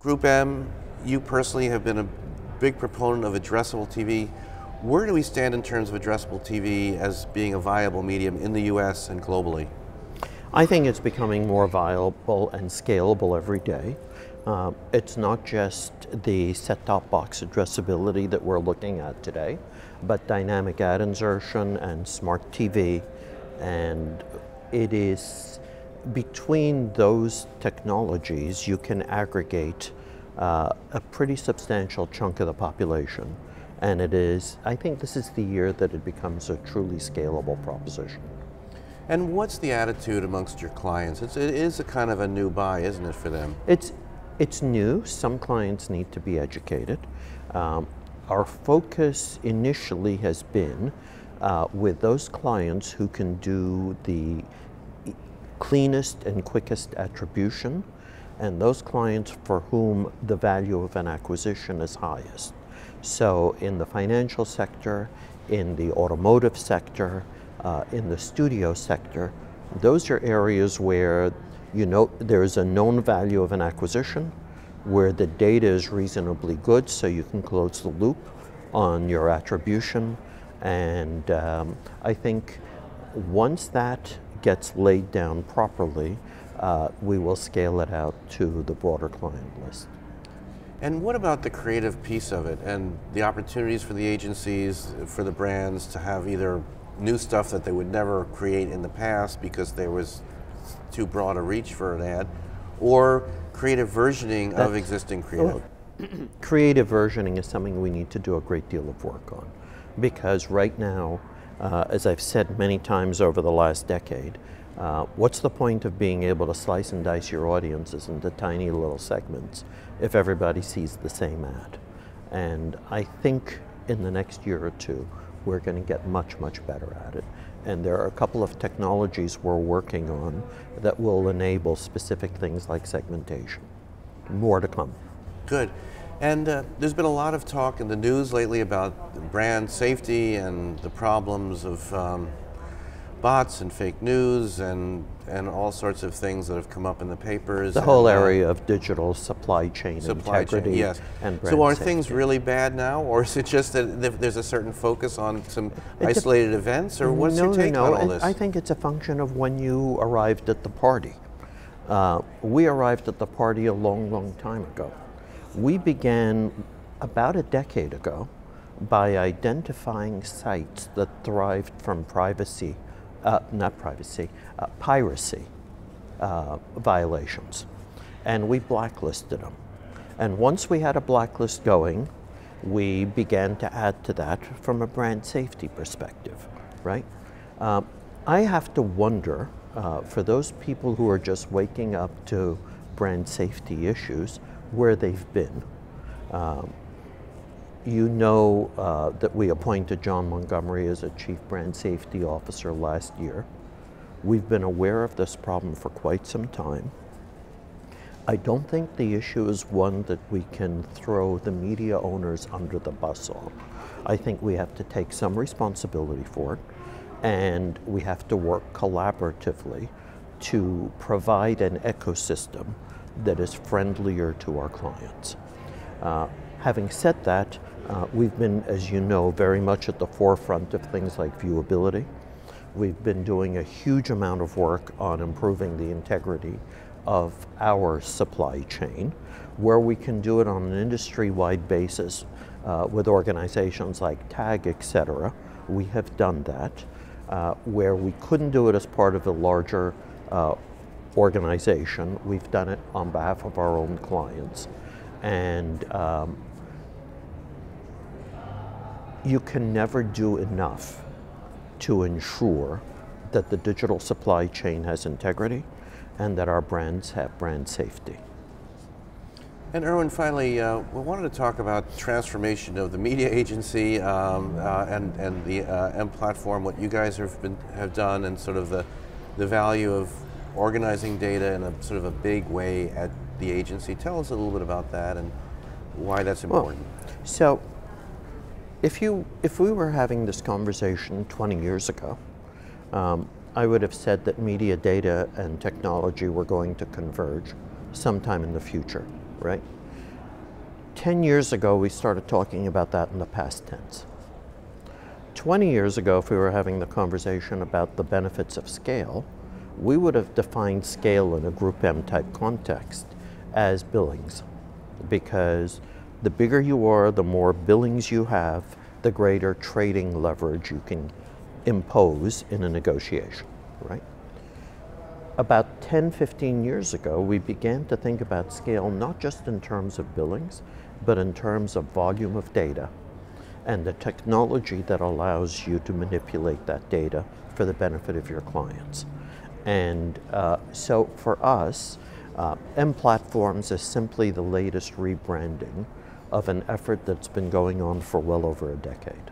GroupM, you personally have been a big proponent of addressable TV. Where do we stand in terms of addressable TV as being a viable medium in the US and globally? I think it's becoming more viable and scalable every day. It's not just the set-top box addressability that we're looking at today, but dynamic ad insertion and smart TV. And it is between those technologies, you can aggregate a pretty substantial chunk of the population. And I think this is the year that it becomes a truly scalable proposition. And what's the attitude amongst your clients? It is a kind of a new buy, isn't it, for them? It's new. Some clients need to be educated. Our focus initially has been with those clients who can do the cleanest and quickest attribution, and those clients for whom the value of an acquisition is highest. So in the financial sector, in the automotive sector, in the studio sector, those are areas where there is a known value of an acquisition, where the data is reasonably good so you can close the loop on your attribution. And I think once that gets laid down properly, we will scale it out to the broader client list. And what about the creative piece of it and the opportunities for the agencies, for the brands to have either new stuff that they would never create in the past because there was too broad a reach for an ad, or creative versioning of existing creative? Creative versioning is something we need to do a great deal of work on, because right now, as I've said many times over the last decade, what's the point of being able to slice and dice your audiences into tiny little segments if everybody sees the same ad? And I think in the next year or two, we're going to get much, much better at it. And there are a couple of technologies we're working on that will enable specific things like segmentation. More to come. Good. And there's been a lot of talk in the news lately about brand safety and the problems of bots and fake news and all sorts of things that have come up in the papers. The whole area of digital supply chain integrity, yes. And brand So are safety. things really bad now, or is it just that there's a certain focus on some isolated events, or what's your take on all this? I think it's a function of when you arrived at the party. We arrived at the party a long, long time ago. We began about a decade ago by identifying sites that thrived from piracy violations, and we blacklisted them. And once we had a blacklist going, we began to add to that from a brand safety perspective, right? I have to wonder, for those people who are just waking up to brand safety issues, where they've been. You know that we appointed John Montgomery as a Chief Brand Safety Officer last year. We've been aware of this problem for quite some time. I don't think the issue is one that we can throw the media owners under the bus on. I think we have to take some responsibility for it, and we have to work collaboratively to provide an ecosystem that is friendlier to our clients. Having said that, we've been, as you know, very much at the forefront of things like viewability. We've been doing a huge amount of work on improving the integrity of our supply chain, where we can do it on an industry-wide basis with organizations like TAG, etc. We have done that. Where we couldn't do it as part of a larger organization, we've done it on behalf of our own clients. And you can never do enough to ensure that the digital supply chain has integrity and that our brands have brand safety. And Irwin, finally, we wanted to talk about transformation of the media agency and the M platform, what you guys have done, and sort of the value of organizing data in a sort of a big way at the agency. Tell us a little bit about that and why that's important. Well, so if we were having this conversation 20 years ago, I would have said that media data and technology were going to converge sometime in the future, right? 10 years ago, we started talking about that in the past tense. 20 years ago, if we were having the conversation about the benefits of scale, we would have defined scale in a GroupM type context as billings, because the bigger you are, the more billings you have, the greater trading leverage you can impose in a negotiation, right? About 10, 15 years ago, we began to think about scale not just in terms of billings, but in terms of volume of data and the technology that allows you to manipulate that data for the benefit of your clients. And so for us, M Platforms is simply the latest rebranding of an effort that's been going on for well over a decade.